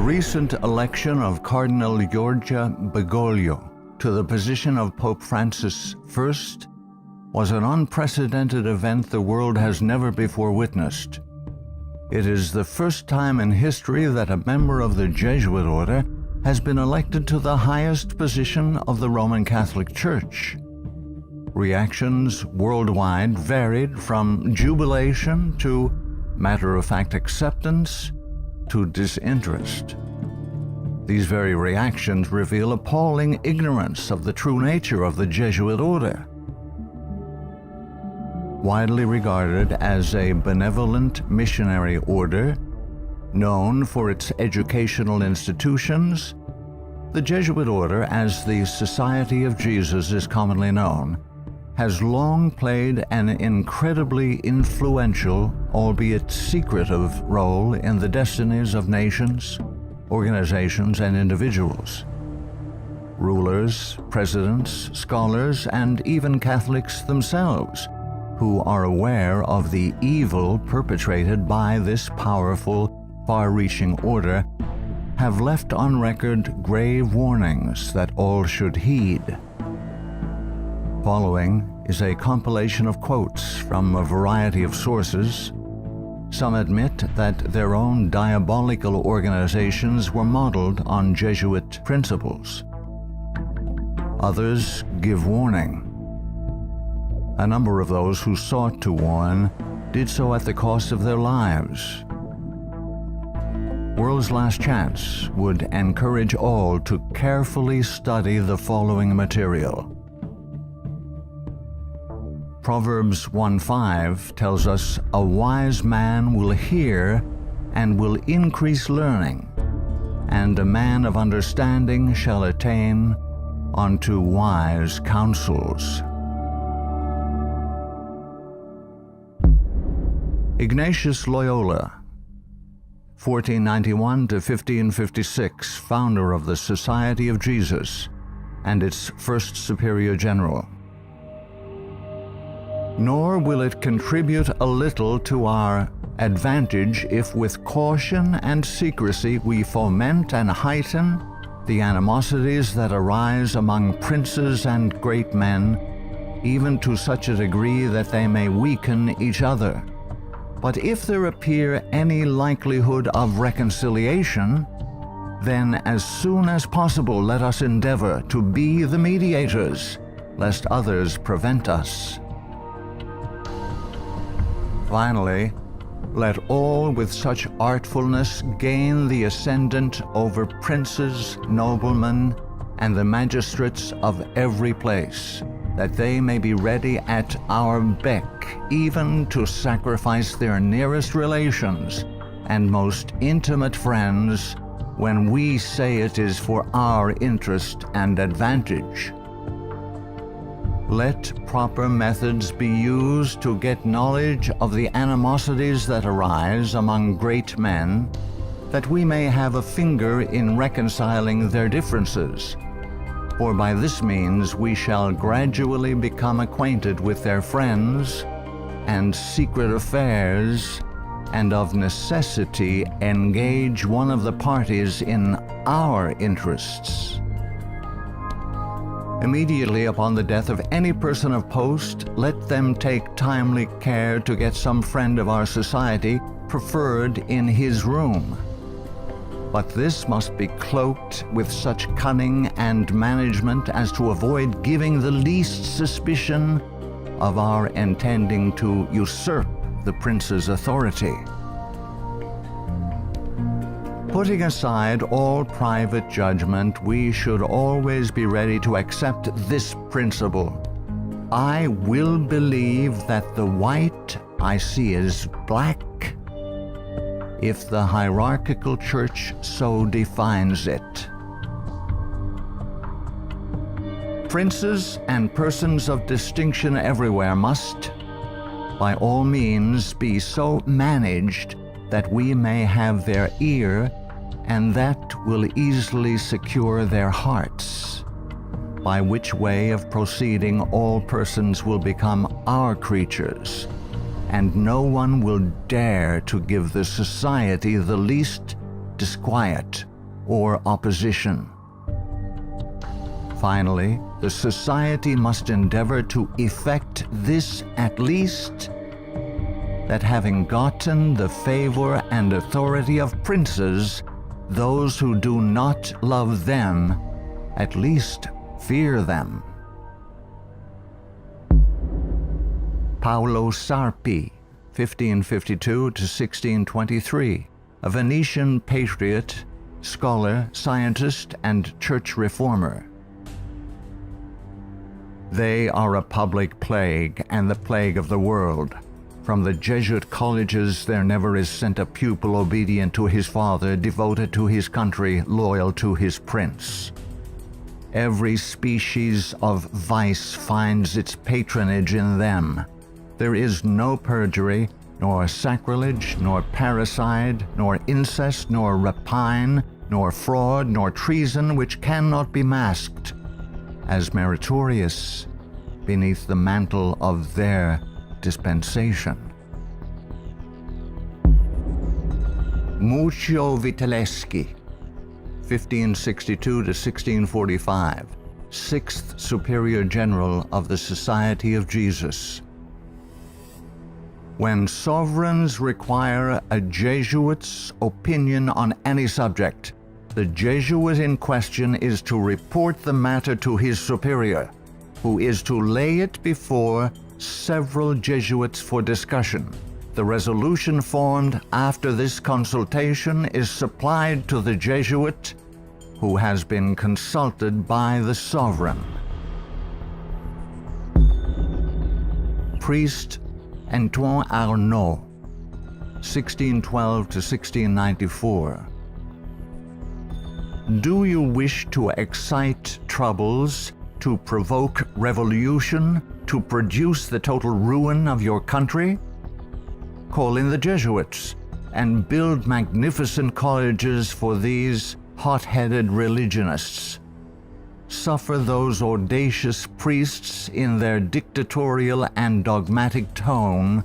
recent election of Cardinal Giorgia Bergoglio to the position of Pope Francis I was an unprecedented event the world has never before witnessed. It is the first time in history that a member of the Jesuit order has been elected to the highest position of the Roman Catholic Church. Reactions worldwide varied from jubilation to matter-of-fact acceptance to disinterest. These very reactions reveal appalling ignorance of the true nature of the Jesuit order. Widely regarded as a benevolent missionary order, known for its educational institutions, the Jesuit order, as the Society of Jesus is commonly known, has long played an incredibly influential, albeit secretive, role in the destinies of nations, organizations, and individuals. Rulers, presidents, scholars, and even Catholics themselves, who are aware of the evil perpetrated by this powerful, far-reaching order, have left on record grave warnings that all should heed. Following is a compilation of quotes from a variety of sources. Some admit that their own diabolical organizations were modeled on Jesuit principles. Others give warning. A number of those who sought to warn did so at the cost of their lives. World's Last Chance would encourage all to carefully study the following material. Proverbs 1:5 tells us, "A wise man will hear and will increase learning, and a man of understanding shall attain unto wise counsels." Ignatius Loyola, 1491 to 1556, founder of the Society of Jesus and its first superior general. Nor will it contribute a little to our advantage if with caution and secrecy we foment and heighten the animosities that arise among princes and great men, even to such a degree that they may weaken each other. But if there appear any likelihood of reconciliation, then as soon as possible let us endeavor to be the mediators, lest others prevent us. Finally, let all with such artfulness gain the ascendant over princes, noblemen, and the magistrates of every place, that they may be ready at our beck, even to sacrifice their nearest relations and most intimate friends, when we say it is for our interest and advantage. Let proper methods be used to get knowledge of the animosities that arise among great men, that we may have a finger in reconciling their differences. For by this means we shall gradually become acquainted with their friends and secret affairs, and of necessity engage one of the parties in our interests. Immediately upon the death of any person of post, let them take timely care to get some friend of our society preferred in his room. But this must be cloaked with such cunning and management as to avoid giving the least suspicion of our intending to usurp the prince's authority. Putting aside all private judgment, we should always be ready to accept this principle. I will believe that the white I see is black, if the hierarchical church so defines it. Princes and persons of distinction everywhere must, by all means, be so managed that we may have their ear, and that will easily secure their hearts, by which way of proceeding all persons will become our creatures, and no one will dare to give the society the least disquiet or opposition. Finally, the society must endeavor to effect this at least, that having gotten the favor and authority of princes, those who do not love them at least fear them. Paolo Sarpi, 1552 to 1623, a Venetian patriot, scholar, scientist, and church reformer. They are a public plague and the plague of the world. From the Jesuit colleges there never is sent a pupil obedient to his father, devoted to his country, loyal to his prince. Every species of vice finds its patronage in them. There is no perjury, nor sacrilege, nor parricide, nor incest, nor rapine, nor fraud, nor treason which cannot be masked as meritorious beneath the mantle of their dispensation. Muccio Vitelleschi, 1562 to 1645, 6th Superior General of the Society of Jesus. When sovereigns require a Jesuit's opinion on any subject, the Jesuit in question is to report the matter to his superior, who is to lay it before several Jesuits for discussion. The resolution formed after this consultation is supplied to the Jesuit, who has been consulted by the sovereign. Priest Antoine Arnaud, 1612 to 1694. Do you wish to excite troubles, to provoke revolution, to produce the total ruin of your country? Call in the Jesuits and build magnificent colleges for these hot-headed religionists. Suffer those audacious priests in their dictatorial and dogmatic tone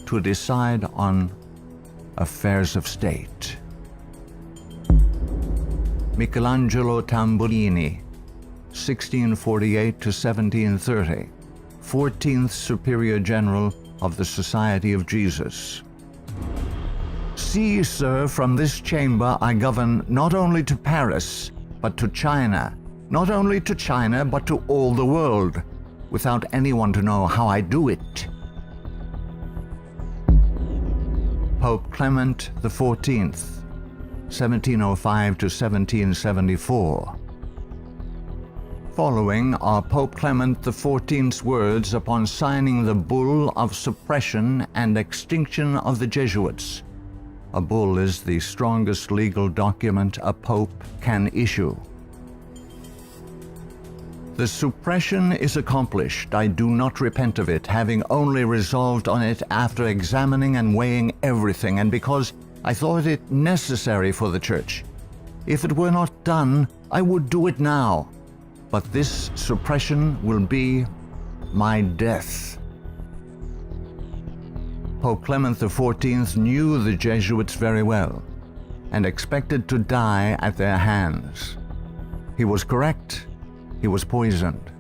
to decide on affairs of state. Michelangelo Tamburini, 1648 to 1730, 14th Superior General of the Society of Jesus. See, sir, from this chamber I govern not only to Paris, but to China, not only to China, but to all the world, without anyone to know how I do it. Pope Clement XIV, 1705 to 1774. Following are Pope Clement XIV's words upon signing the bull of suppression and extinction of the Jesuits. A bull is the strongest legal document a pope can issue. The suppression is accomplished. I do not repent of it, having only resolved on it after examining and weighing everything, and because I thought it necessary for the Church. If it were not done, I would do it now. But this suppression will be my death. Pope Clement XIV knew the Jesuits very well and expected to die at their hands. He was correct. He was poisoned.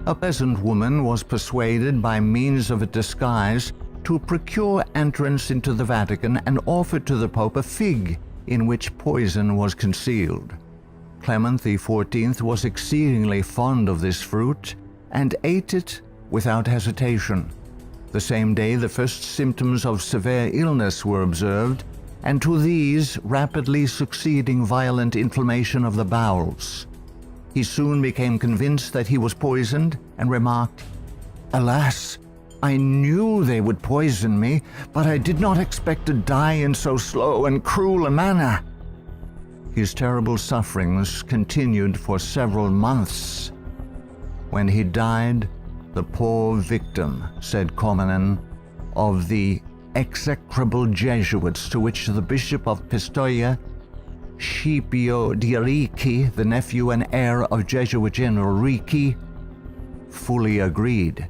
A peasant woman was persuaded by means of a disguise to procure entrance into the Vatican and offered to the Pope a fig in which poison was concealed. Clement XIV was exceedingly fond of this fruit and ate it without hesitation. The same day the first symptoms of severe illness were observed, and to these rapidly succeeding violent inflammation of the bowels. He soon became convinced that he was poisoned and remarked, "Alas, I knew they would poison me, but I did not expect to die in so slow and cruel a manner." His terrible sufferings continued for several months. When he died, the poor victim, said Comenon, of the execrable Jesuits to which the Bishop of Pistoia, Scipio di Ricci, the nephew and heir of Jesuit General Ricci, fully agreed.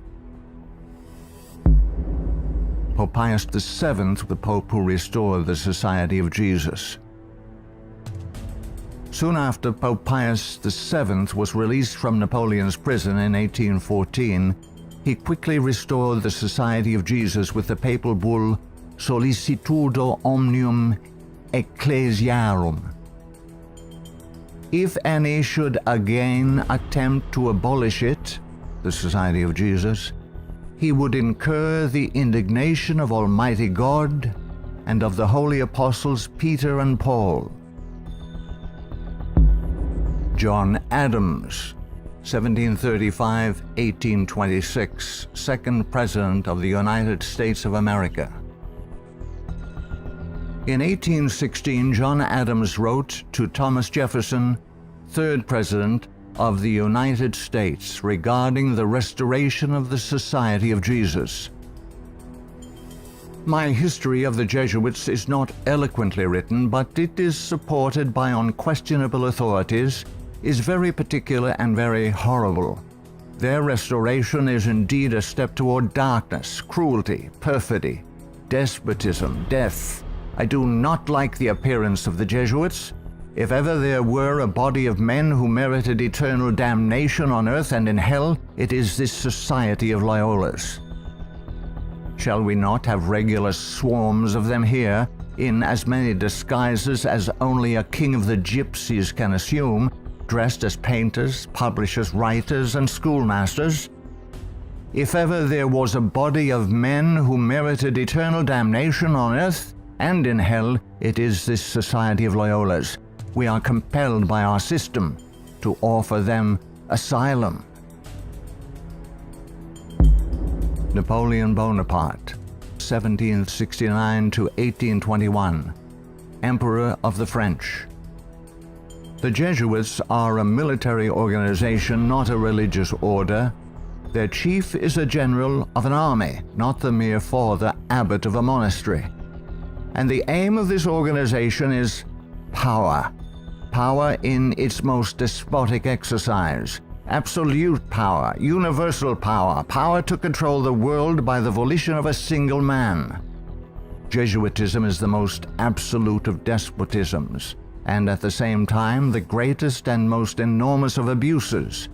Pope Pius VII, the Pope who restored the Society of Jesus. Soon after Pope Pius VII was released from Napoleon's prison in 1814, he quickly restored the Society of Jesus with the papal bull Sollicitudo Omnium Ecclesiarum. If any should again attempt to abolish it, the Society of Jesus, he would incur the indignation of Almighty God and of the holy apostles Peter and Paul. John Adams, 1735–1826, second President of the United States of America. In 1816, John Adams wrote to Thomas Jefferson, third President of the United States, regarding the restoration of the Society of Jesus. My history of the Jesuits is not eloquently written, but it is supported by unquestionable authorities, is very particular and very horrible. Their restoration is indeed a step toward darkness, cruelty, perfidy, despotism, death. I do not like the appearance of the Jesuits. If ever there were a body of men who merited eternal damnation on earth and in hell, it is this Society of Loyolas. Shall we not have regular swarms of them here, in as many disguises as only a king of the gypsies can assume, dressed as painters, publishers, writers, and schoolmasters? If ever there was a body of men who merited eternal damnation on earth and in hell, it is this Society of Loyolas. We are compelled by our system to offer them asylum. Napoleon Bonaparte, 1769–1821, Emperor of the French. The Jesuits are a military organization, not a religious order. Their chief is a general of an army, not the mere father abbot of a monastery. And the aim of this organization is power. Power in its most despotic exercise. Absolute power, universal power, power to control the world by the volition of a single man. Jesuitism is the most absolute of despotisms, and at the same time the greatest and most enormous of abuses.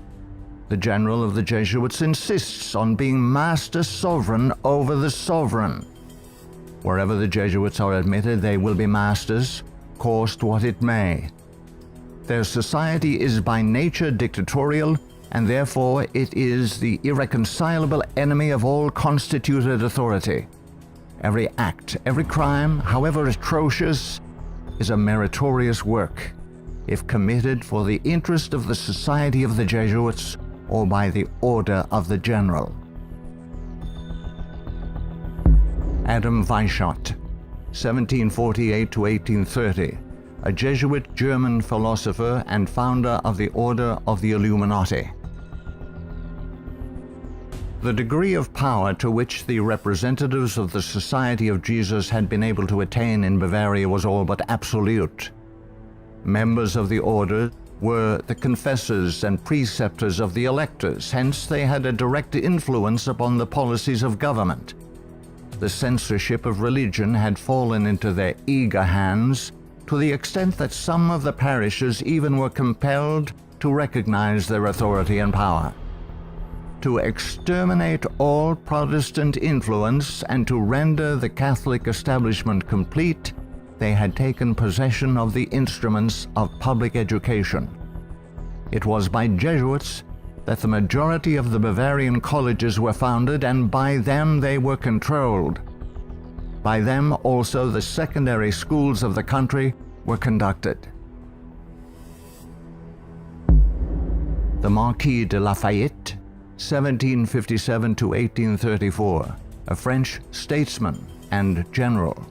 The general of the Jesuits insists on being master sovereign over the sovereign. Wherever the Jesuits are admitted, they will be masters, cost what it may. Their society is by nature dictatorial, and therefore it is the irreconcilable enemy of all constituted authority. Every act, every crime, however atrocious, is a meritorious work, if committed for the interest of the Society of the Jesuits or by the order of the general. Adam Weishaupt, 1748–1830, a Jesuit German philosopher and founder of the Order of the Illuminati. The degree of power to which the representatives of the Society of Jesus had been able to attain in Bavaria was all but absolute. Members of the order were the confessors and preceptors of the electors, hence they had a direct influence upon the policies of government. The censorship of religion had fallen into their eager hands, to the extent that some of the parishes even were compelled to recognize their authority and power. To exterminate all Protestant influence and to render the Catholic establishment complete, they had taken possession of the instruments of public education. It was by Jesuits that the majority of the Bavarian colleges were founded, and by them they were controlled. By them also the secondary schools of the country were conducted. The Marquis de Lafayette, 1757–1834, a French statesman and general.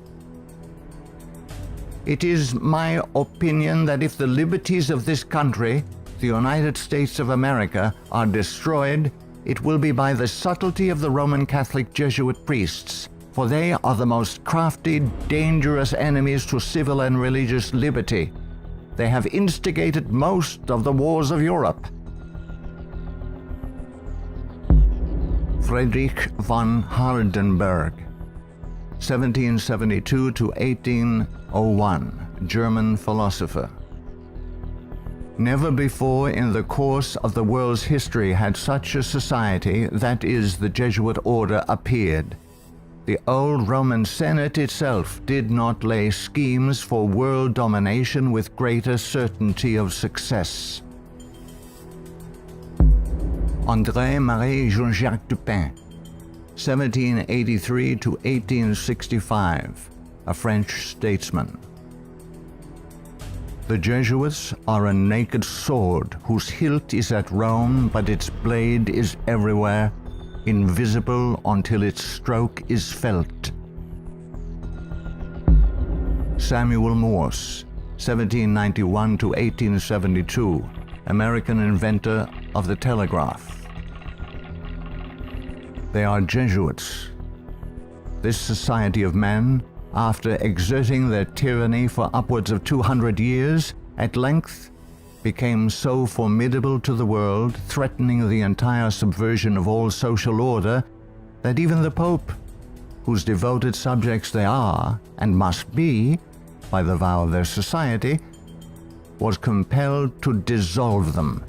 It is my opinion that if the liberties of this country, the United States of America, are destroyed, it will be by the subtlety of the Roman Catholic Jesuit priests, for they are the most crafty, dangerous enemies to civil and religious liberty. They have instigated most of the wars of Europe. Friedrich von Hardenberg, 1772–1801, German philosopher. Never before in the course of the world's history had such a society, that is, the Jesuit order, appeared. The old Roman Senate itself did not lay schemes for world domination with greater certainty of success. André-Marie Jean-Jacques Dupin, 1783 to 1865, a French statesman. The Jesuits are a naked sword whose hilt is at Rome, but its blade is everywhere, invisible until its stroke is felt. Samuel Morse, 1791 to 1872, American inventor of the telegraph. They are Jesuits. This society of men, after exerting their tyranny for upwards of 200 years, at length became so formidable to the world, threatening the entire subversion of all social order, that even the Pope, whose devoted subjects they are and must be by the vow of their society, was compelled to dissolve them.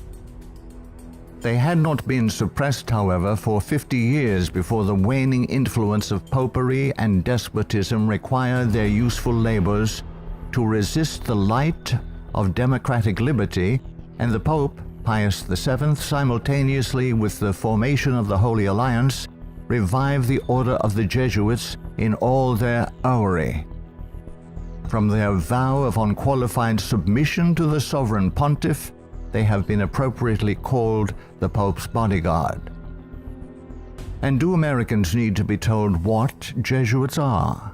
They had not been suppressed, however, for 50 years before the waning influence of popery and despotism required their useful labors to resist the light of democratic liberty, and the Pope, Pius VII, simultaneously with the formation of the Holy Alliance, revived the order of the Jesuits in all their aureory. From their vow of unqualified submission to the sovereign pontiff, they have been appropriately called the Pope's bodyguard. And do Americans need to be told what Jesuits are?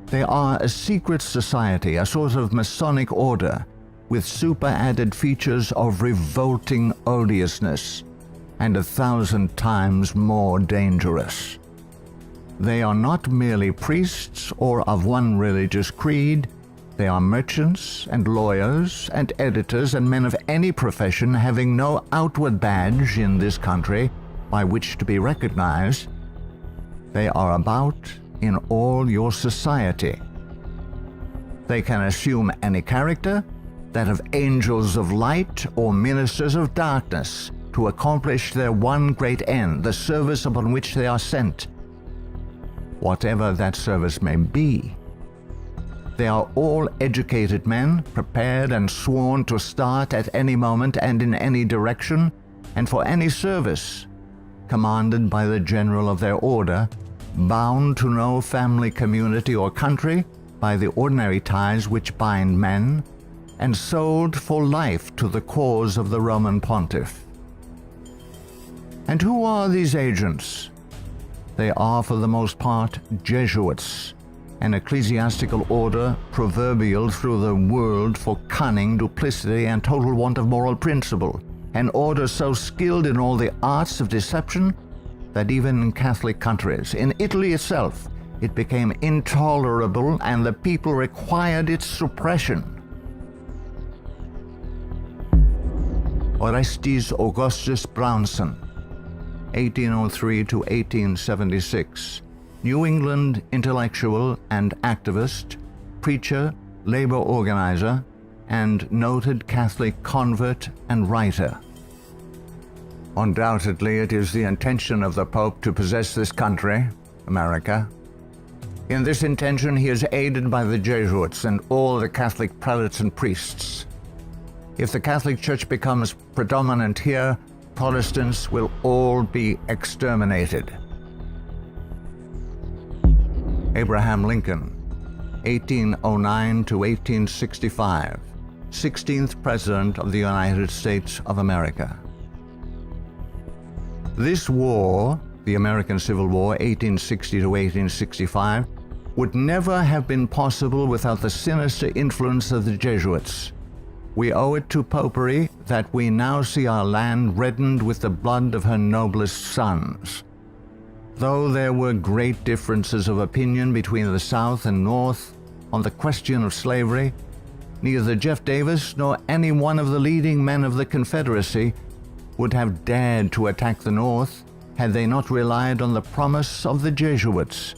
They are a secret society, a sort of Masonic order, with super-added features of revolting odiousness, and 1,000 times more dangerous. They are not merely priests or of one religious creed. They are merchants and lawyers and editors and men of any profession having no outward badge in this country by which to be recognized. They are about in all your society. They can assume any character, that of angels of light or ministers of darkness, to accomplish their one great end, the service upon which they are sent, whatever that service may be. They are all educated men, prepared and sworn to start at any moment and in any direction, and for any service, commanded by the general of their order, bound to no family, community, or country by the ordinary ties which bind men, and sold for life to the cause of the Roman pontiff. And who are these agents? They are for the most part Jesuits, an ecclesiastical order proverbial through the world for cunning, duplicity, and total want of moral principle, an order so skilled in all the arts of deception that even in Catholic countries, in Italy itself, it became intolerable and the people required its suppression. Orestes Augustus Brownson, 1803 to 1876, New England intellectual and activist, preacher, labor organizer, and noted Catholic convert and writer. Undoubtedly, it is the intention of the Pope to possess this country, America. In this intention, he is aided by the Jesuits and all the Catholic prelates and priests. If the Catholic Church becomes predominant here, Protestants will all be exterminated. Abraham Lincoln, 1809 to 1865, 16th President of the United States of America. This war, the American Civil War, 1860 to 1865, would never have been possible without the sinister influence of the Jesuits. We owe it to popery that we now see our land reddened with the blood of her noblest sons. Though there were great differences of opinion between the South and North on the question of slavery, neither Jeff Davis nor any one of the leading men of the Confederacy would have dared to attack the North had they not relied on the promise of the Jesuits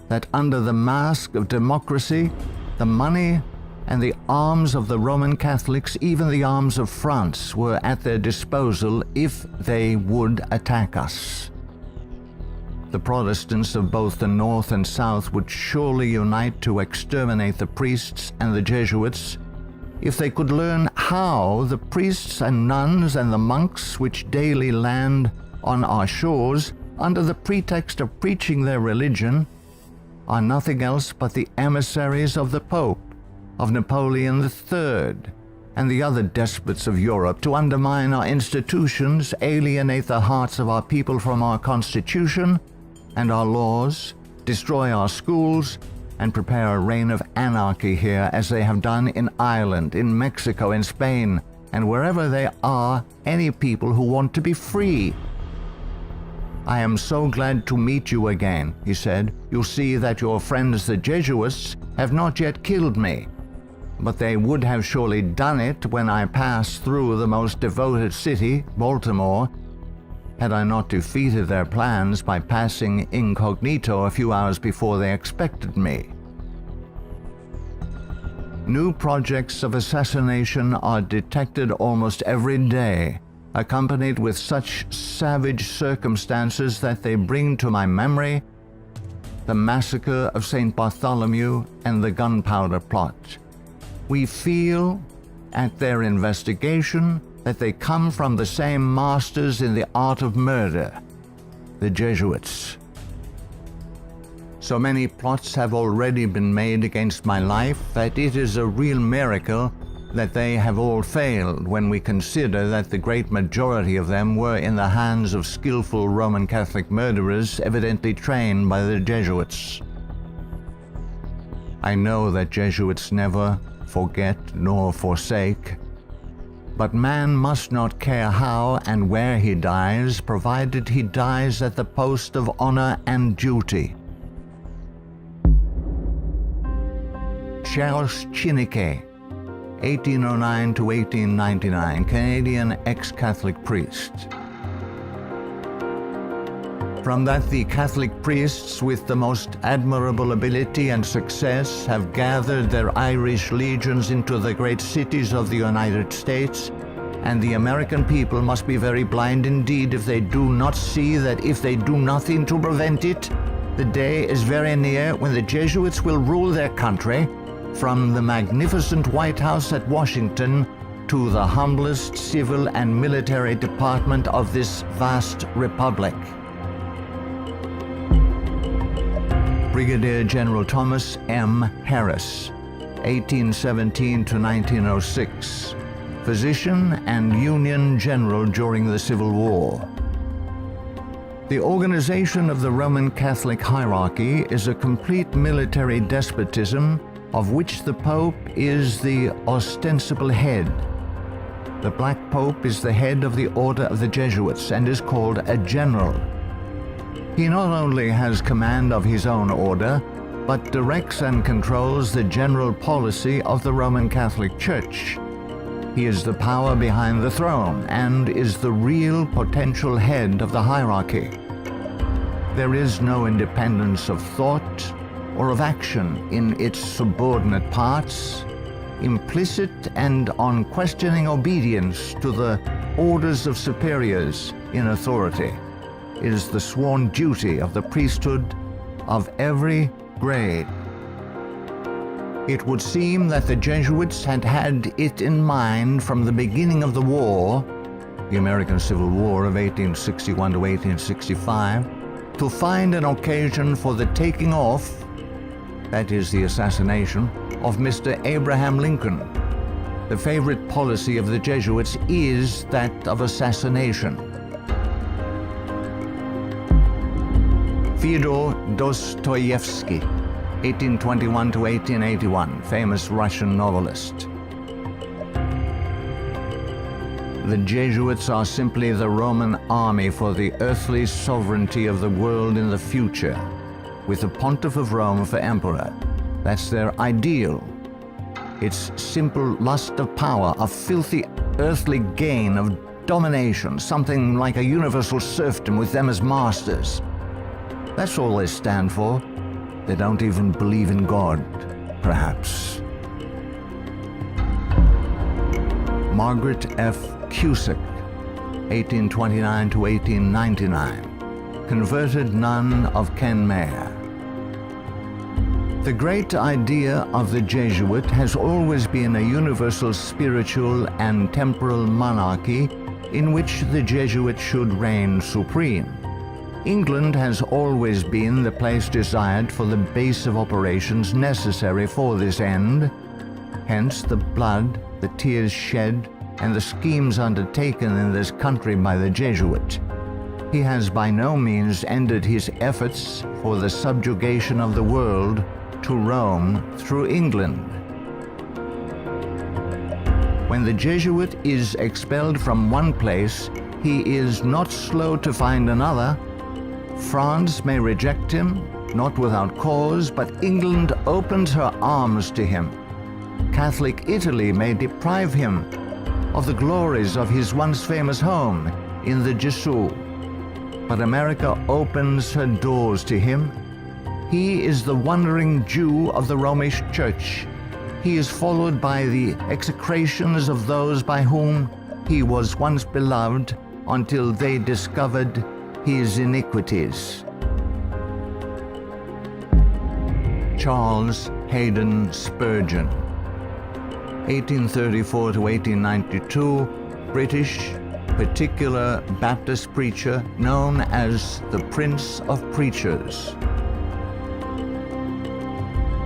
that under the mask of democracy, the money and the arms of the Roman Catholics, even the arms of France, were at their disposal if they would attack us. The Protestants of both the North and South would surely unite to exterminate the priests and the Jesuits if they could learn how the priests and nuns and the monks which daily land on our shores under the pretext of preaching their religion are nothing else but the emissaries of the Pope, of Napoleon III, and the other despots of Europe to undermine our institutions, alienate the hearts of our people from our Constitution and our laws, destroy our schools, and prepare a reign of anarchy here as they have done in Ireland, in Mexico, in Spain, and wherever there are any people who want to be free. I am so glad to meet you again, he said. You'll see that your friends the Jesuits have not yet killed me, but they would have surely done it when I passed through the most devoted city, Baltimore, had I not defeated their plans by passing incognito a few hours before they expected me. New projects of assassination are detected almost every day, accompanied with such savage circumstances that they bring to my memory the massacre of St. Bartholomew and the gunpowder plot. We feel, at their investigation, that they come from the same masters in the art of murder, the Jesuits. So many plots have already been made against my life that it is a real miracle that they have all failed when we consider that the great majority of them were in the hands of skillful Roman Catholic murderers evidently trained by the Jesuits. I know that Jesuits never forget nor forsake, but man must not care how and where he dies, provided he dies at the post of honor and duty. Charles Chineke, 1809 to 1899, Canadian ex-Catholic priest. From that the Catholic priests with the most admirable ability and success have gathered their Irish legions into the great cities of the United States, and the American people must be very blind indeed if they do not see that if they do nothing to prevent it, the day is very near when the Jesuits will rule their country, from the magnificent White House at Washington to the humblest civil and military department of this vast republic. Brigadier General Thomas M. Harris, 1817 to 1906, physician and Union general during the Civil War. The organization of the Roman Catholic hierarchy is a complete military despotism of which the Pope is the ostensible head. The Black Pope is the head of the Order of the Jesuits and is called a general. He not only has command of his own order, but directs and controls the general policy of the Roman Catholic Church. He is the power behind the throne and is the real potential head of the hierarchy. There is no independence of thought or of action in its subordinate parts, implicit and unquestioning obedience to the orders of superiors in authority is the sworn duty of the priesthood of every grade. It would seem that the Jesuits had had it in mind from the beginning of the war, the American Civil War of 1861 to 1865, to find an occasion for the taking off, that is the assassination, of Mr. Abraham Lincoln. The favorite policy of the Jesuits is that of assassination. Fyodor Dostoevsky, 1821 to 1881, famous Russian novelist. The Jesuits are simply the Roman army for the earthly sovereignty of the world in the future, with the Pontiff of Rome for emperor. That's their ideal. It's simple lust of power, a filthy earthly gain of domination, something like a universal serfdom with them as masters. That's all they stand for. They don't even believe in God, perhaps. Margaret F. Cusick, 1829 to 1899, converted nun of Kenmare. The great idea of the Jesuit has always been a universal spiritual and temporal monarchy in which the Jesuit should reign supreme. England has always been the place desired for the base of operations necessary for this end. Hence the blood, the tears shed, and the schemes undertaken in this country by the Jesuit. He has by no means ended his efforts for the subjugation of the world to Rome through England. When the Jesuit is expelled from one place, he is not slow to find another. France may reject him, not without cause, but England opens her arms to him. Catholic Italy may deprive him of the glories of his once famous home in the Gesù, but America opens her doors to him. He is the wandering Jew of the Romish Church. He is followed by the execrations of those by whom he was once beloved until they discovered his iniquities. Charles Haddon Spurgeon, 1834 to 1892, British particular Baptist preacher known as the Prince of Preachers.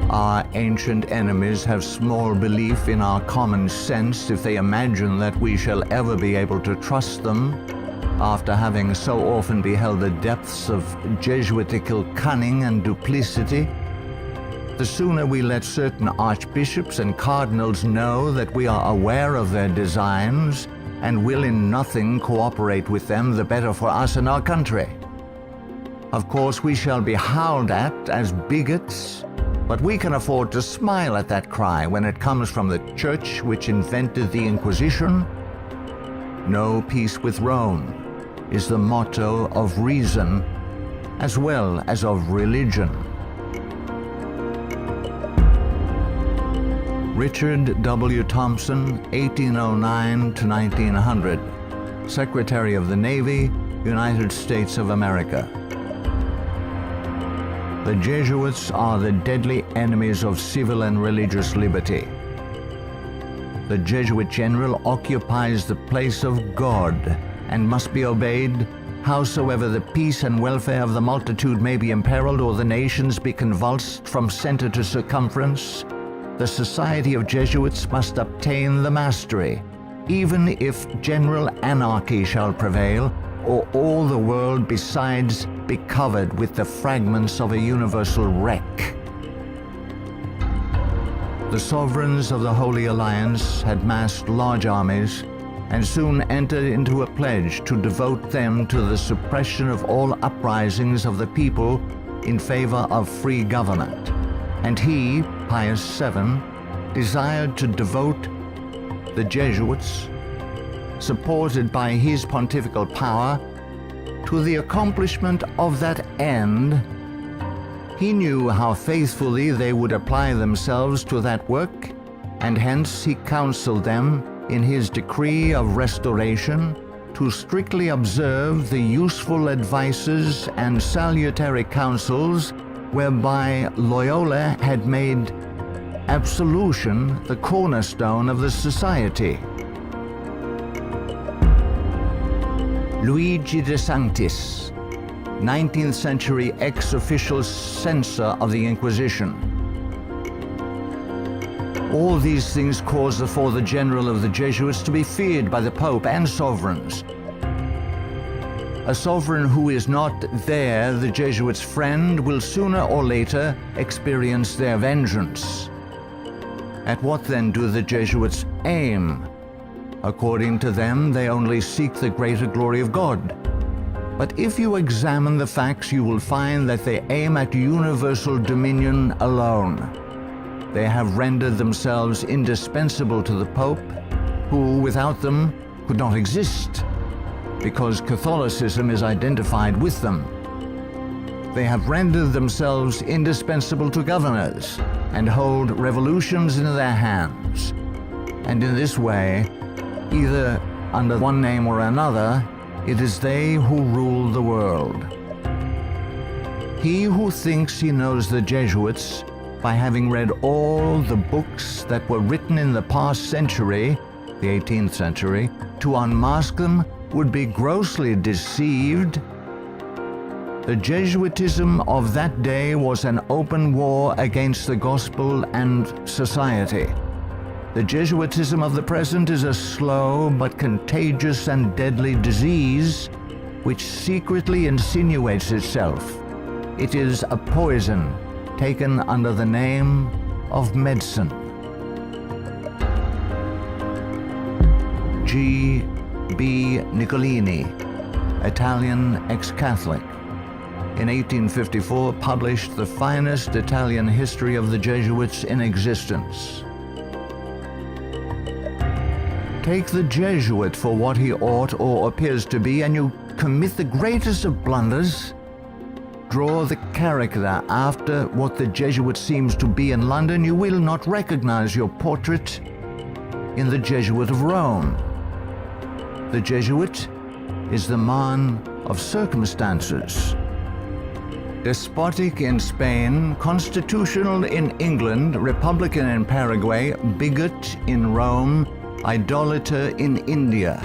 Our ancient enemies have small belief in our common sense if they imagine that we shall ever be able to trust them, after having so often beheld the depths of Jesuitical cunning and duplicity. The sooner we let certain archbishops and cardinals know that we are aware of their designs and will in nothing cooperate with them, the better for us and our country. Of course, we shall be howled at as bigots, but we can afford to smile at that cry when it comes from the church which invented the Inquisition. No peace with Rome is the motto of reason as well as of religion. Richard W. Thompson, 1809 to 1900, Secretary of the Navy, United States of America. The Jesuits are the deadly enemies of civil and religious liberty. The Jesuit general occupies the place of God and must be obeyed, howsoever the peace and welfare of the multitude may be imperiled or the nations be convulsed from center to circumference. The Society of Jesuits must obtain the mastery, even if general anarchy shall prevail, or all the world besides be covered with the fragments of a universal wreck. The sovereigns of the Holy Alliance had massed large armies and soon entered into a pledge to devote them to the suppression of all uprisings of the people in favor of free government. And he, Pius VII, desired to devote the Jesuits, supported by his pontifical power, to the accomplishment of that end. He knew how faithfully they would apply themselves to that work, and hence he counseled them in his decree of restoration to strictly observe the useful advices and salutary counsels whereby Loyola had made absolution the cornerstone of the society. Luigi de Sanctis, 19th century ex-official censor of the Inquisition. All these things caused the Father General of the Jesuits to be feared by the Pope and sovereigns. A sovereign who is not there, the Jesuits' friend, will sooner or later experience their vengeance. At what then do the Jesuits aim? According to them, they only seek the greater glory of God. But if you examine the facts, you will find that they aim at universal dominion alone. They have rendered themselves indispensable to the Pope, who without them could not exist, because Catholicism is identified with them. They have rendered themselves indispensable to governors and hold revolutions in their hands. And in this way, Either under one name or another, it is they who rule the world. He who thinks he knows the Jesuits by having read all the books that were written in the past century, the 18th century, to unmask them would be grossly deceived. The Jesuitism of that day was an open war against the gospel and society. The Jesuitism of the present is a slow but contagious and deadly disease which secretly insinuates itself. It is a poison taken under the name of medicine. G. B. Nicolini, Italian ex-Catholic, in 1854 published the finest Italian history of the Jesuits in existence. Take the Jesuit for what he ought or appears to be, and you commit the greatest of blunders. Draw the character after what the Jesuit seems to be in London, you will not recognize your portrait in the Jesuit of Rome. The Jesuit is the man of circumstances. Despotic in Spain, constitutional in England, republican in Paraguay, bigot in Rome, idolater in India.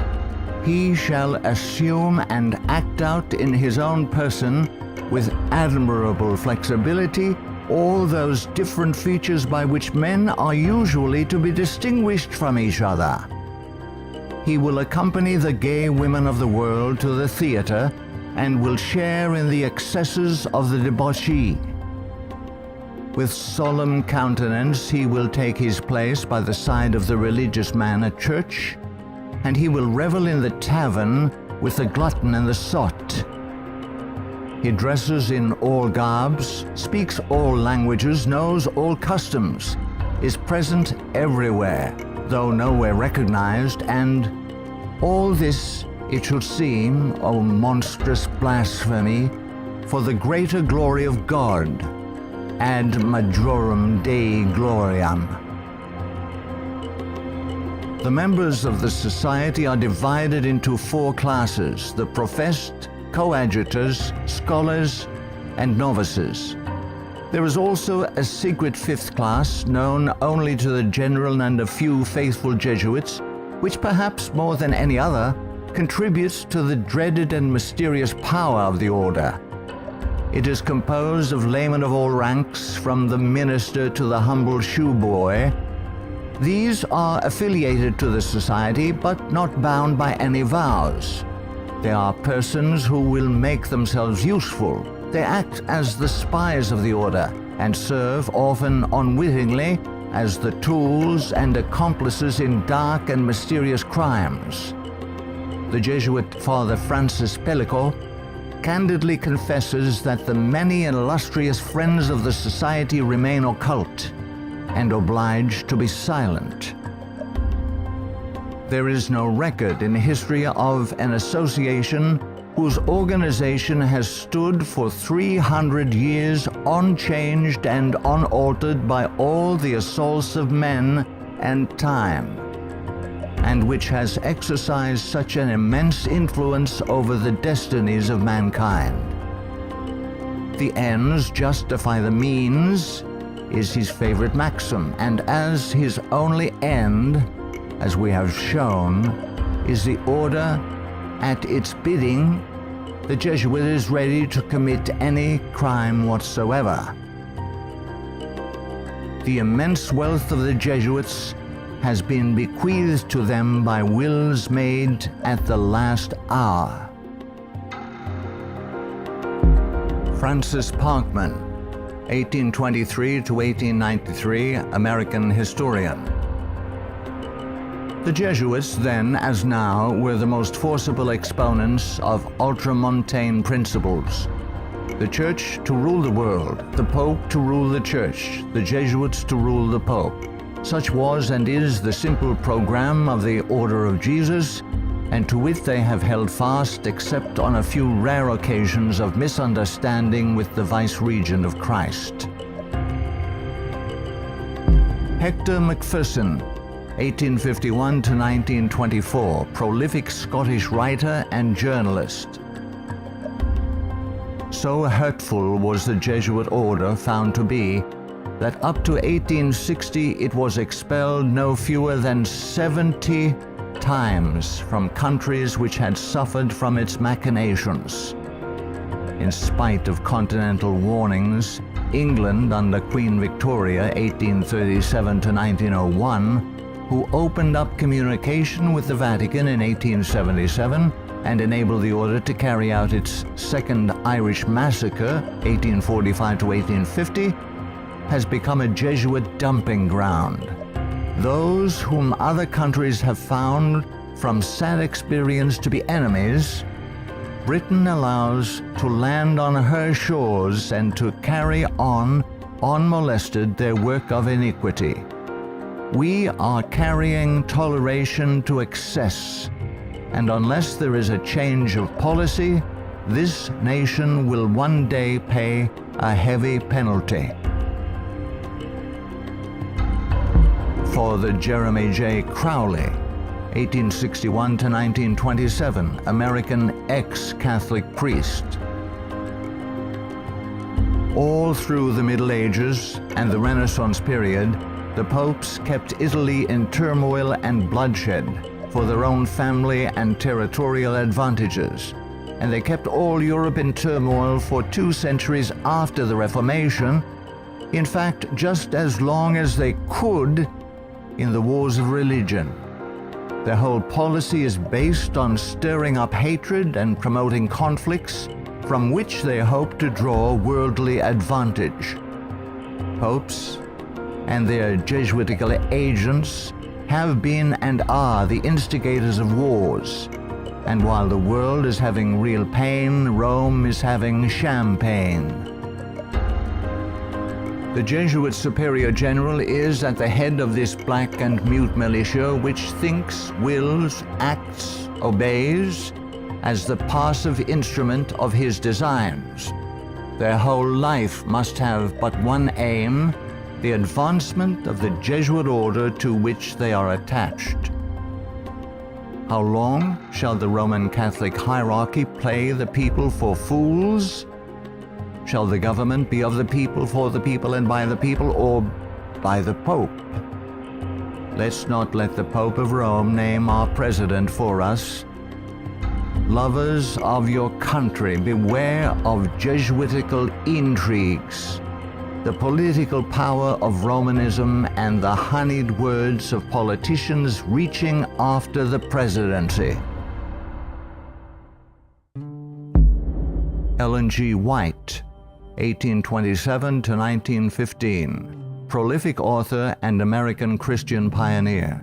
He shall assume and act out in his own person, with admirable flexibility, all those different features by which men are usually to be distinguished from each other. He will accompany the gay women of the world to the theater and will share in the excesses of the debauchee. With solemn countenance he will take his place by the side of the religious man at church, and he will revel in the tavern with the glutton and the sot. He dresses in all garbs, speaks all languages, knows all customs, is present everywhere, though nowhere recognized, and all this, it should seem, O monstrous blasphemy, for the greater glory of God, ad majorem Dei gloriam. The members of the society are divided into 4 classes: the professed, coadjutors, scholars, and novices. There is also a secret 5th class, known only to the general and a few faithful Jesuits, which perhaps more than any other contributes to the dreaded and mysterious power of the order. It is composed of laymen of all ranks, from the minister to the humble shoeboy. These are affiliated to the society, but not bound by any vows. They are persons who will make themselves useful. They act as the spies of the order, and serve, often unwittingly, as the tools and accomplices in dark and mysterious crimes. The Jesuit Father Francis Pellico candidly confesses that the many and illustrious friends of the society remain occult and obliged to be silent. There is no record in history of an association whose organization has stood for 300 years unchanged and unaltered by all the assaults of men and time, and which has exercised such an immense influence over the destinies of mankind. The ends justify the means is his favorite maxim, and as his only end, as we have shown, is the order, at its bidding, the Jesuit is ready to commit any crime whatsoever. The immense wealth of the Jesuits has been bequeathed to them by wills made at the last hour. Francis Parkman, 1823 to 1893, American historian. The Jesuits, then as now, were the most forcible exponents of ultramontane principles. The Church to rule the world, the Pope to rule the Church, the Jesuits to rule the Pope. Such was and is the simple program of the Order of Jesus, and to it they have held fast, except on a few rare occasions of misunderstanding with the vice-regent of Christ. Hector Macpherson, 1851 to 1924, prolific Scottish writer and journalist. So hurtful was the Jesuit order found to be that up to 1860 it was expelled no fewer than 70 times from countries which had suffered from its machinations. In spite of continental warnings, England under Queen Victoria 1837 to 1901, who opened up communication with the Vatican in 1877 and enabled the order to carry out its Second Irish Massacre 1845 to 1850, has become a Jesuit dumping ground. Those whom other countries have found from sad experience to be enemies, Britain allows to land on her shores and to carry on, unmolested, their work of iniquity. We are carrying toleration to excess, and unless there is a change of policy, this nation will one day pay a heavy penalty. For the Jeremy J. Crowley, 1861 to 1927, American ex-Catholic priest. All through the Middle Ages and the Renaissance period, the popes kept Italy in turmoil and bloodshed for their own family and territorial advantages, and they kept all Europe in turmoil for 2 centuries after the Reformation, in fact, just as long as they could in the wars of religion. Their whole policy is based on stirring up hatred and promoting conflicts from which they hope to draw worldly advantage. Popes and their Jesuitical agents have been and are the instigators of wars, and while the world is having real pain, Rome is having champagne. The Jesuit Superior General is at the head of this black and mute militia which thinks, wills, acts, obeys as the passive instrument of his designs. Their whole life must have but one aim, the advancement of the Jesuit order to which they are attached. How long shall the Roman Catholic hierarchy play the people for fools? Shall the government be of the people, for the people, and by the people, or by the Pope? Let's not let the Pope of Rome name our president for us. Lovers of your country, beware of Jesuitical intrigues, the political power of Romanism, and the honeyed words of politicians reaching after the presidency. Ellen G. White, 1827 to 1915, prolific author and American Christian pioneer.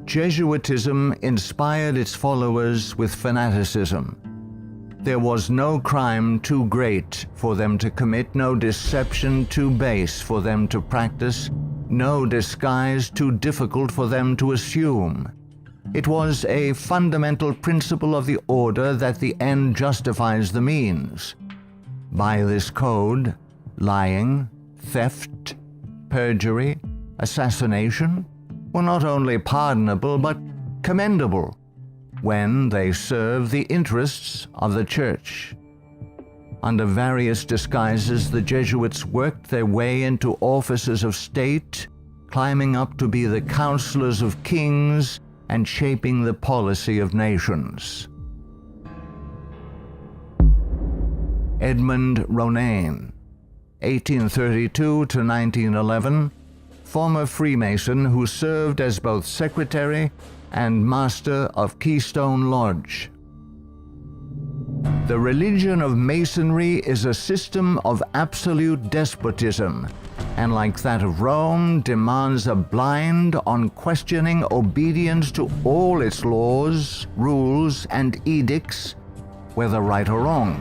Jesuitism inspired its followers with fanaticism. There was no crime too great for them to commit, no deception too base for them to practice, no disguise too difficult for them to assume. It was a fundamental principle of the order that the end justifies the means. By this code, lying, theft, perjury, assassination were not only pardonable but commendable when they serve the interests of the Church. Under various disguises, the Jesuits worked their way into offices of state, climbing up to be the counselors of kings and shaping the policy of nations. Edmund Ronaine, 1832 to 1911, former Freemason who served as both secretary and master of Keystone Lodge. The religion of Masonry is a system of absolute despotism, and like that of Rome, demands a blind, unquestioning obedience to all its laws, rules, and edicts, whether right or wrong.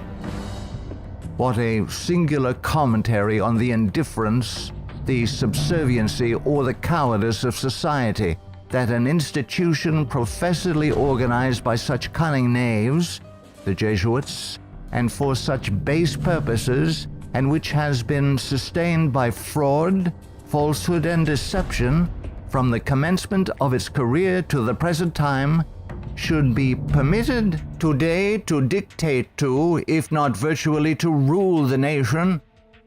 What a singular commentary on the indifference, the subserviency, or the cowardice of society, that an institution professedly organized by such cunning knaves, the Jesuits, and for such base purposes, and which has been sustained by fraud, falsehood and deception from the commencement of its career to the present time should be permitted today to dictate to, if not virtually to rule the nation,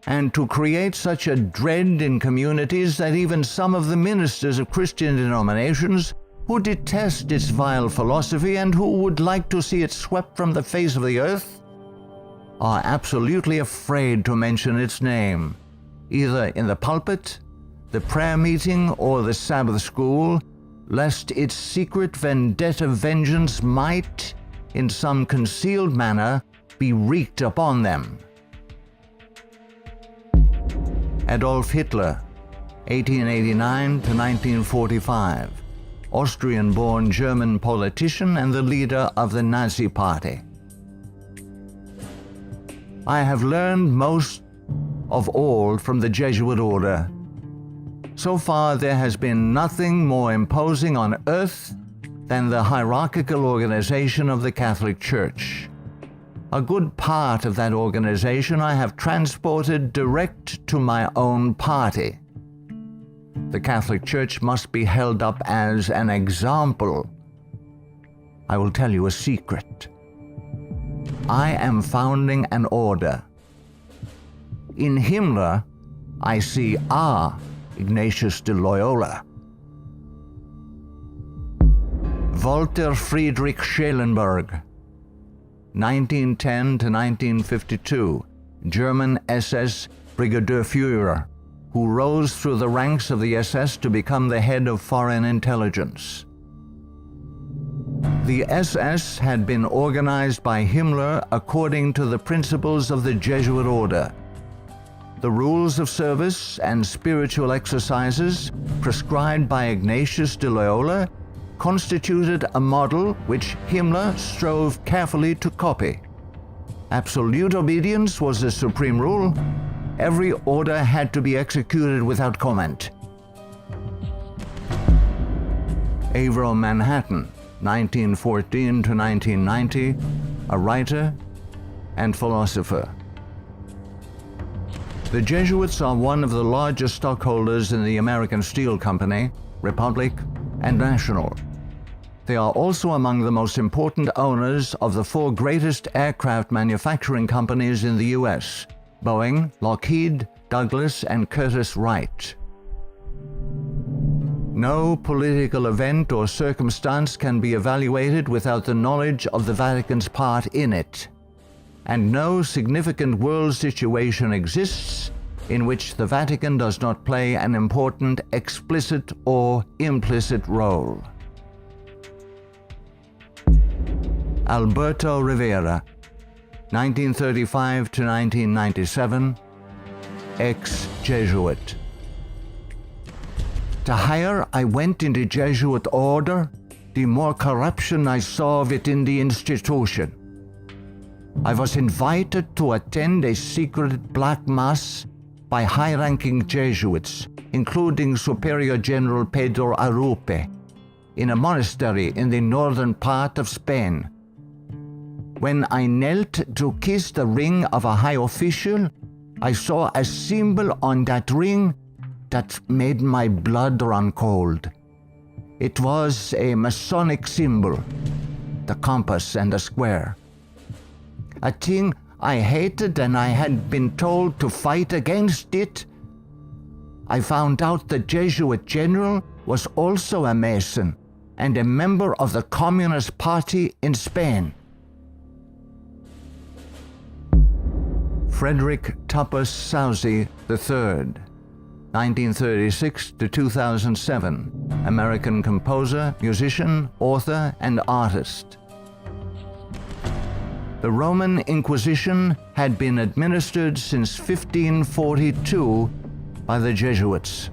and to create such a dread in communities that even some of the ministers of Christian denominations who detest its vile philosophy and who would like to see it swept from the face of the earth are absolutely afraid to mention its name, either in the pulpit, the prayer meeting, or the Sabbath school, lest its secret vendetta vengeance might, in some concealed manner, be wreaked upon them. Adolf Hitler, 1889 to 1945, Austrian-born German politician and the leader of the Nazi Party. I have learned most of all from the Jesuit order. So far, there has been nothing more imposing on earth than the hierarchical organization of the Catholic Church. A good part of that organization I have transported direct to my own party. The Catholic Church must be held up as an example. I will tell you a secret. I am founding an order. In Himmler, I see our Ignatius de Loyola. Walter Friedrich Schellenberg, 1910 to 1952, German SS Brigadier Führer, who rose through the ranks of the SS to become the head of foreign intelligence. The SS had been organized by Himmler according to the principles of the Jesuit order. The rules of service and spiritual exercises prescribed by Ignatius de Loyola constituted a model which Himmler strove carefully to copy. Absolute obedience was the supreme rule. Every order had to be executed without comment. Avro Manhattan, 1914 to 1990, a writer and philosopher. The Jesuits are one of the largest stockholders in the American Steel Company, Republic, and National. They are also among the most important owners of the four greatest aircraft manufacturing companies in the U.S., Boeing, Lockheed, Douglas, and Curtiss-Wright. No political event or circumstance can be evaluated without the knowledge of the Vatican's part in it, and no significant world situation exists in which the Vatican does not play an important explicit or implicit role. Alberto Rivera, 1935 to 1997, ex-Jesuit. The higher I went in the Jesuit order, the more corruption I saw of it in the institution. I was invited to attend a secret black mass by high-ranking Jesuits, including Superior General Pedro Arupe, in a monastery in the northern part of Spain. When I knelt to kiss the ring of a high official, I saw a symbol on that ring that made my blood run cold. It was a Masonic symbol, the compass and the square. A thing I hated, and I had been told to fight against it. I found out the Jesuit general was also a Mason and a member of the Communist Party in Spain. Frederick Tupper Southey III, 1936 to 2007, American composer, musician, author, and artist. The Roman Inquisition had been administered since 1542 by the Jesuits.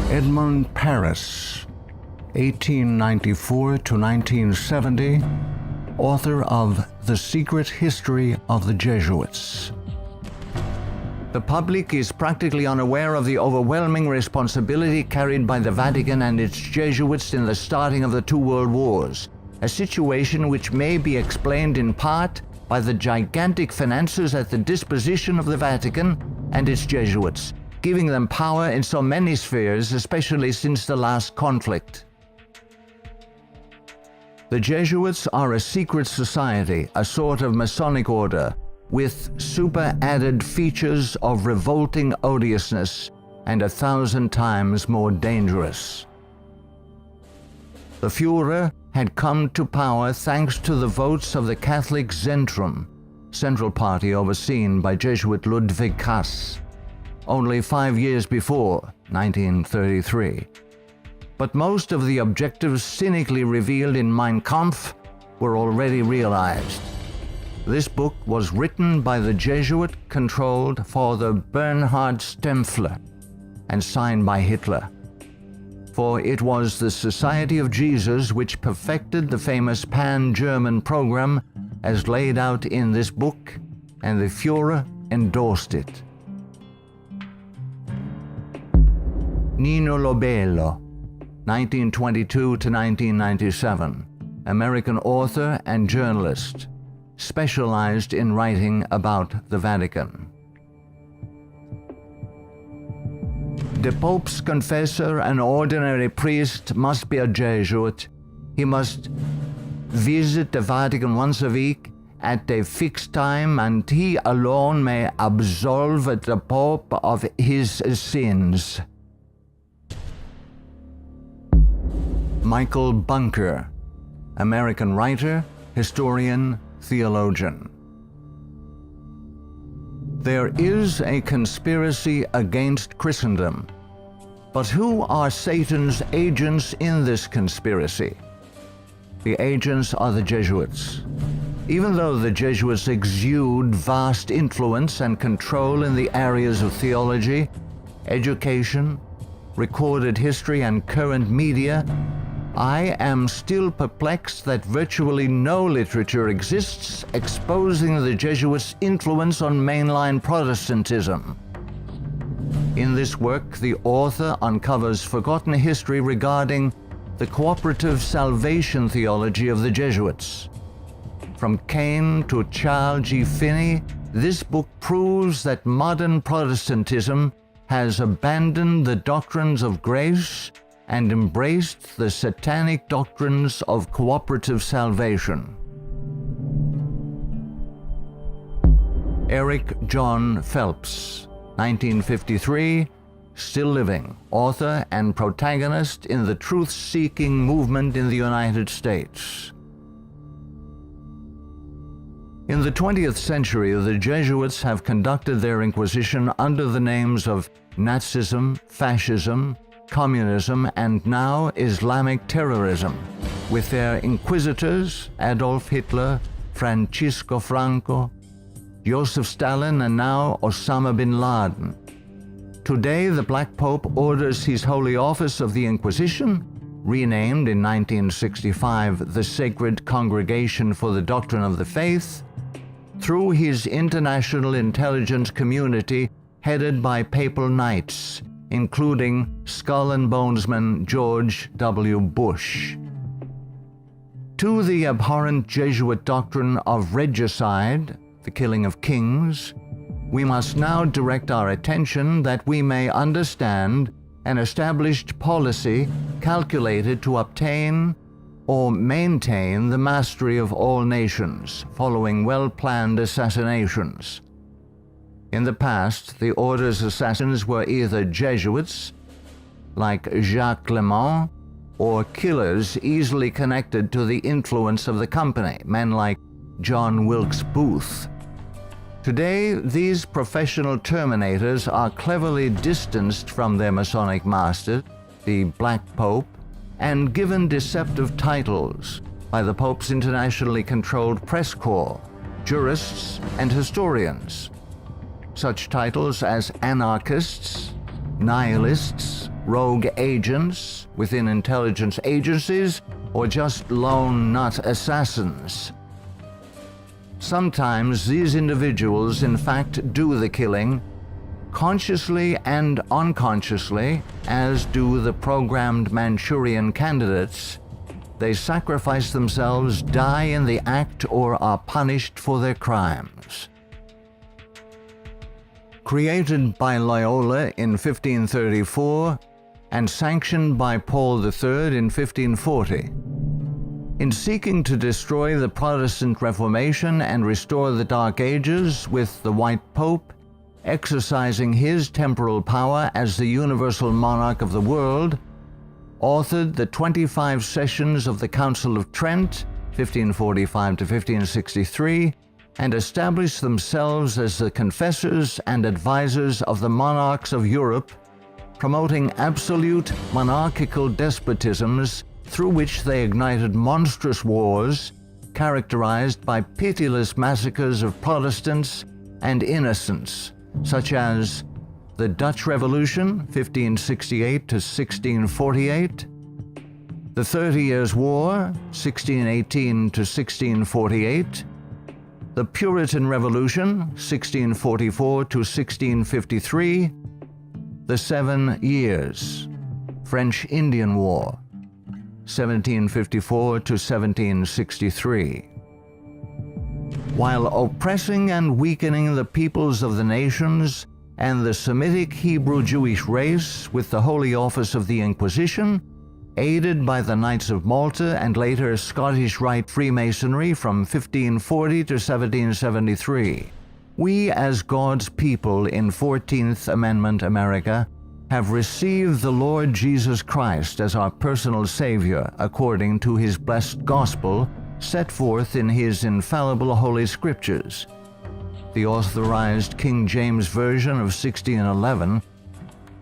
Edmund Paris, 1894 to 1970, author of The Secret History of the Jesuits. The public is practically unaware of the overwhelming responsibility carried by the Vatican and its Jesuits in the starting of the two world wars, a situation which may be explained in part by the gigantic finances at the disposition of the Vatican and its Jesuits, giving them power in so many spheres, especially since the last conflict. The Jesuits are a secret society, a sort of Masonic order, with super-added features of revolting odiousness and 1,000 times more dangerous. The Führer had come to power thanks to the votes of the Catholic Zentrum, Central Party overseen by Jesuit Ludwig Kass, only 5 years before, 1933. But most of the objectives cynically revealed in Mein Kampf were already realized. This book was written by the Jesuit-controlled Father Bernhard Stempfler and signed by Hitler. For it was the Society of Jesus which perfected the famous Pan-German program as laid out in this book, and the Führer endorsed it. Nino Lobello, 1922 to 1997, American author and journalist, specialized in writing about the Vatican. The Pope's confessor, an ordinary priest, must be a Jesuit. He must visit the Vatican once a week at a fixed time, and he alone may absolve the Pope of his sins. Michael Bunker, American writer, historian, theologian. There is a conspiracy against Christendom, but who are Satan's agents in this conspiracy? The agents are the Jesuits. Even though the Jesuits exude vast influence and control in the areas of theology, education, recorded history, and current media, I am still perplexed that virtually no literature exists exposing the Jesuits' influence on mainline Protestantism. In this work, the author uncovers forgotten history regarding the cooperative salvation theology of the Jesuits. From Cain to Charles G. Finney, this book proves that modern Protestantism has abandoned the doctrines of grace and embraced the satanic doctrines of cooperative salvation. Eric John Phelps, 1953, still living, author and protagonist in the truth-seeking movement in the United States. In the 20th century, the Jesuits have conducted their inquisition under the names of Nazism, fascism, communism, and now Islamic terrorism, with their inquisitors Adolf Hitler, Francisco Franco, Joseph Stalin, and now Osama bin Laden. Today, the Black Pope orders his Holy Office of the Inquisition, renamed in 1965 the Sacred Congregation for the Doctrine of the Faith, through his international intelligence community headed by papal knights, including Skull and Bonesman George W. Bush. To the abhorrent Jesuit doctrine of regicide, the killing of kings, we must now direct our attention that we may understand an established policy calculated to obtain or maintain the mastery of all nations following well-planned assassinations. In the past, the order's assassins were either Jesuits, like Jacques Clement, or killers easily connected to the influence of the company, men like John Wilkes Booth. Today, these professional terminators are cleverly distanced from their Masonic master, the Black Pope, and given deceptive titles by the Pope's internationally controlled press corps, jurists, and historians. Such titles as anarchists, nihilists, rogue agents within intelligence agencies, or just lone nut assassins. Sometimes these individuals in fact do the killing, consciously and unconsciously, as do the programmed Manchurian candidates. They sacrifice themselves, die in the act, or are punished for their crimes. created by Loyola in 1534 and sanctioned by Paul III in 1540. In seeking to destroy the Protestant Reformation and restore the Dark Ages with the White Pope, exercising his temporal power as the universal monarch of the world, authored the 25 sessions of the Council of Trent, 1545 to 1563, and established themselves as the confessors and advisors of the monarchs of Europe, promoting absolute monarchical despotisms through which they ignited monstrous wars characterized by pitiless massacres of Protestants and innocents, such as the Dutch Revolution, 1568 to 1648, the 30 Years' War, 1618 to 1648, the Puritan Revolution, 1644 to 1653, the 7 Years, French Indian War, 1754 to 1763. While oppressing and weakening the peoples of the nations and the Semitic Hebrew Jewish race with the Holy Office of the Inquisition, aided by the Knights of Malta and later Scottish Rite Freemasonry from 1540 to 1773, we as God's people in 14th Amendment America have received the Lord Jesus Christ as our personal Savior according to His blessed gospel set forth in His infallible Holy Scriptures. The Authorized King James Version of 1611,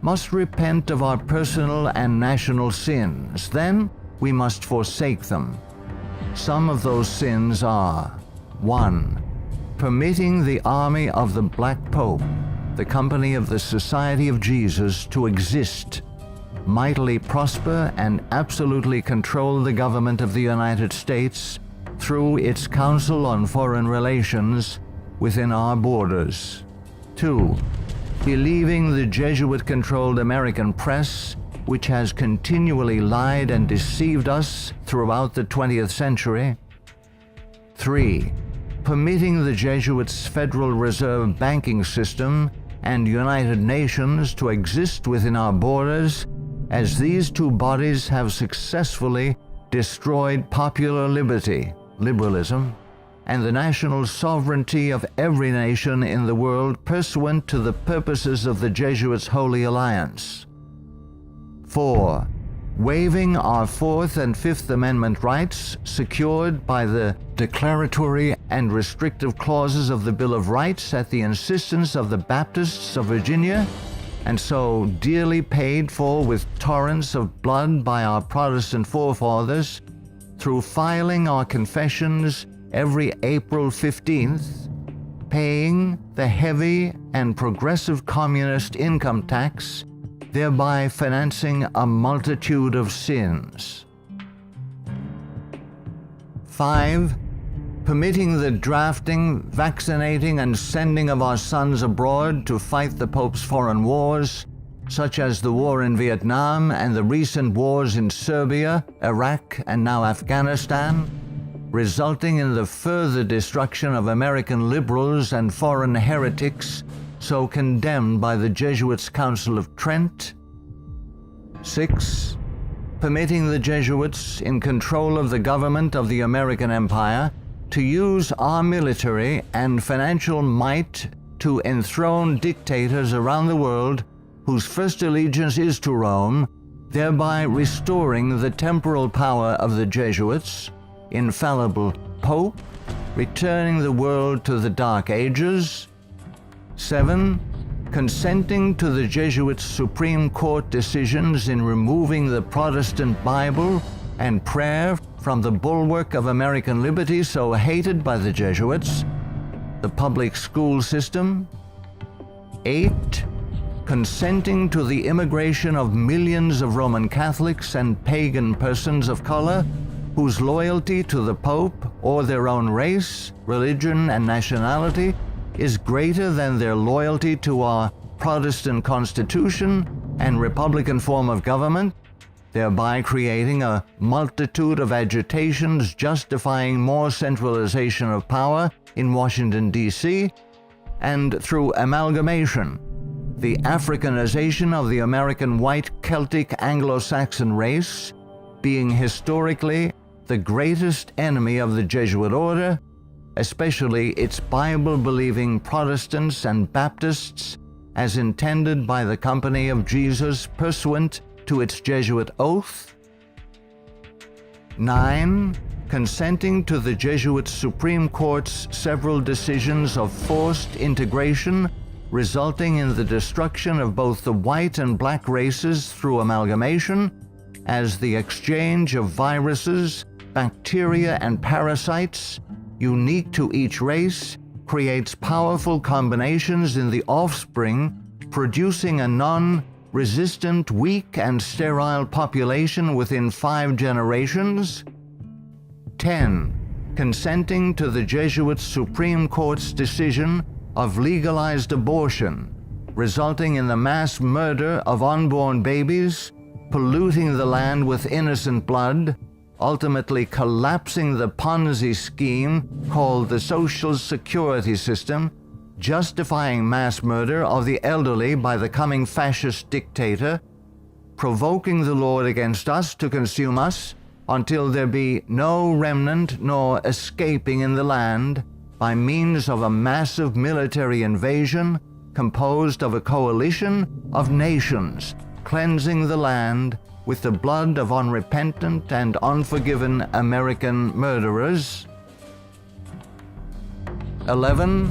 must repent of our personal and national sins. Then we must forsake them. Some of those sins are: 1. Permitting the army of the Black Pope, the company of the Society of Jesus, to exist, mightily prosper, and absolutely control the government of the United States through its Council on Foreign Relations within our borders. 2. Believing the Jesuit-controlled American press, which has continually lied and deceived us throughout the 20th century. 3. Permitting the Jesuits' Federal Reserve banking system and United Nations to exist within our borders, as these two bodies have successfully destroyed popular liberty, liberalism, and the national sovereignty of every nation in the world pursuant to the purposes of the Jesuits' Holy Alliance. 4. Waiving our Fourth and Fifth Amendment rights secured by the declaratory and restrictive clauses of the Bill of Rights at the insistence of the Baptists of Virginia, and so dearly paid for with torrents of blood by our Protestant forefathers, through filing our confessions every April 15th, paying the heavy and progressive communist income tax, thereby financing a multitude of sins. 5. Permitting the drafting, vaccinating, and sending of our sons abroad to fight the Pope's foreign wars, such as the war in Vietnam and the recent wars in Serbia, Iraq, and now Afghanistan, resulting in the further destruction of American liberals and foreign heretics so condemned by the Jesuits' Council of Trent. 6. Permitting the Jesuits in control of the government of the American Empire to use our military and financial might to enthrone dictators around the world whose first allegiance is to Rome, thereby restoring the temporal power of the Jesuits, infallible Pope, returning the world to the Dark Ages. 7. Consenting to the Jesuits' Supreme Court decisions in removing the Protestant Bible and prayer from the bulwark of American liberty so hated by the Jesuits, the public school system. 8. Consenting to the immigration of millions of Roman Catholics and pagan persons of color whose loyalty to the Pope or their own race, religion, and nationality is greater than their loyalty to our Protestant Constitution and Republican form of government, thereby creating a multitude of agitations justifying more centralization of power in Washington, D.C., and through amalgamation, the Africanization of the American white Celtic Anglo-Saxon race being historically the greatest enemy of the Jesuit order, especially its Bible-believing Protestants and Baptists, as intended by the Company of Jesus pursuant to its Jesuit oath. 9. Consenting to the Jesuit Supreme Court's several decisions of forced integration, resulting in the destruction of both the white and black races through amalgamation, as the exchange of viruses, bacteria, and parasites, unique to each race, creates powerful combinations in the offspring, producing a non-resistant, weak, and sterile population within 5 generations. 10. Consenting to the Jesuit Supreme Court's decision of legalized abortion, resulting in the mass murder of unborn babies, polluting the land with innocent blood, ultimately collapsing the Ponzi scheme called the Social Security system, justifying mass murder of the elderly by the coming fascist dictator, provoking the Lord against us to consume us, until there be no remnant nor escaping in the land, by means of a massive military invasion composed of a coalition of nations, cleansing the land with the blood of unrepentant and unforgiven American murderers. 11.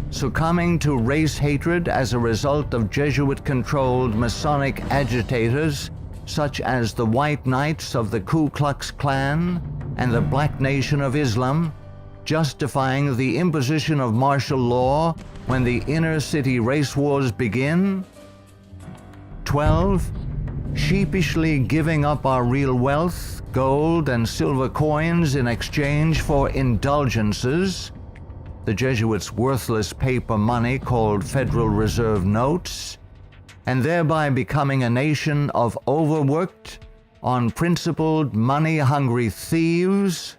Succumbing to race hatred as a result of Jesuit-controlled Masonic agitators such as the White Knights of the Ku Klux Klan and the Black Nation of Islam, justifying the imposition of martial law when the inner-city race wars begin. 12. Sheepishly giving up our real wealth, gold and silver coins in exchange for indulgences, the Jesuits' worthless paper money called Federal Reserve notes, and thereby becoming a nation of overworked, unprincipled, money-hungry thieves.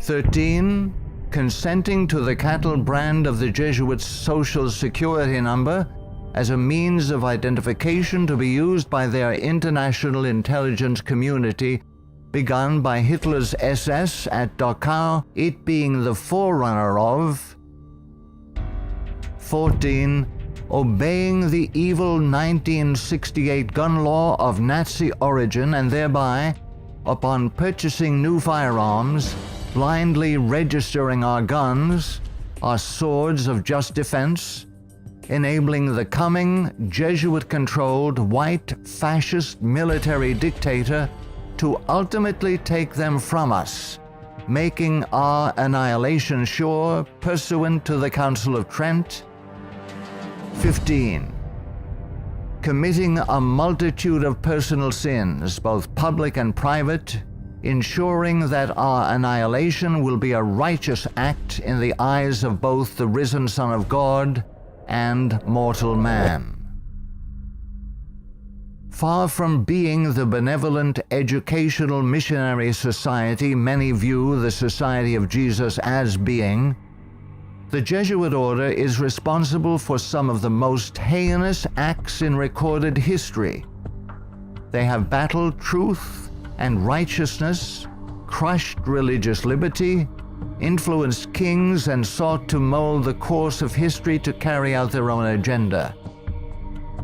13. Consenting to the cattle brand of the Jesuits' Social Security number as a means of identification to be used by their international intelligence community, begun by Hitler's SS at Dachau, it being the forerunner of. 14. Obeying the evil 1968 gun law of Nazi origin and thereby, upon purchasing new firearms, blindly registering our guns, our swords of just defense, enabling the coming Jesuit-controlled white fascist military dictator to ultimately take them from us, making our annihilation sure pursuant to the Council of Trent. 15. Committing a multitude of personal sins, both public and private, ensuring that our annihilation will be a righteous act in the eyes of both the risen Son of God and mortal man. Far from being the benevolent educational missionary society many view the Society of Jesus as being, the Jesuit order is responsible for some of the most heinous acts in recorded history. They have battled truth and righteousness, crushed religious liberty, influenced kings, and sought to mold the course of history to carry out their own agenda.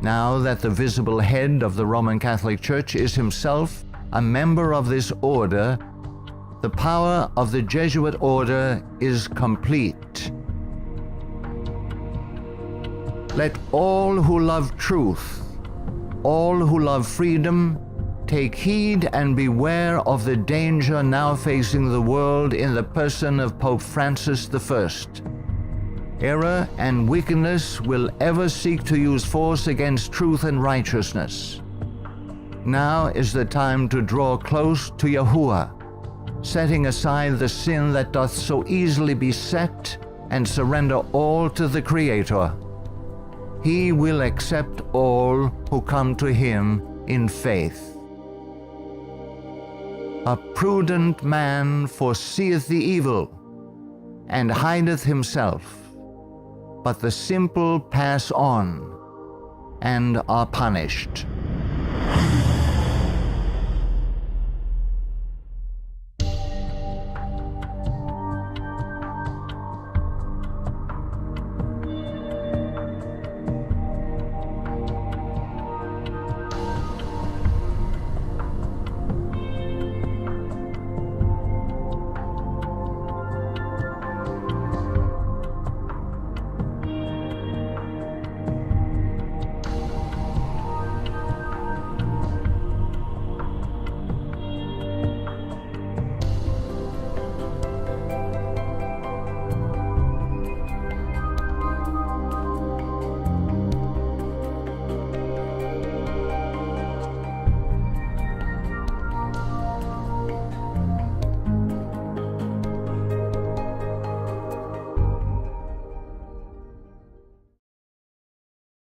Now that the visible head of the Roman Catholic Church is himself a member of this order, the power of the Jesuit order is complete. Let all who love truth, all who love freedom, take heed and beware of the danger now facing the world in the person of Pope Francis I. Error and wickedness will ever seek to use force against truth and righteousness. Now is the time to draw close to Yahuwah, setting aside the sin that doth so easily beset, and surrender all to the Creator. He will accept all who come to him in faith. A prudent man foreseeth the evil, and hideth himself, but the simple pass on and are punished.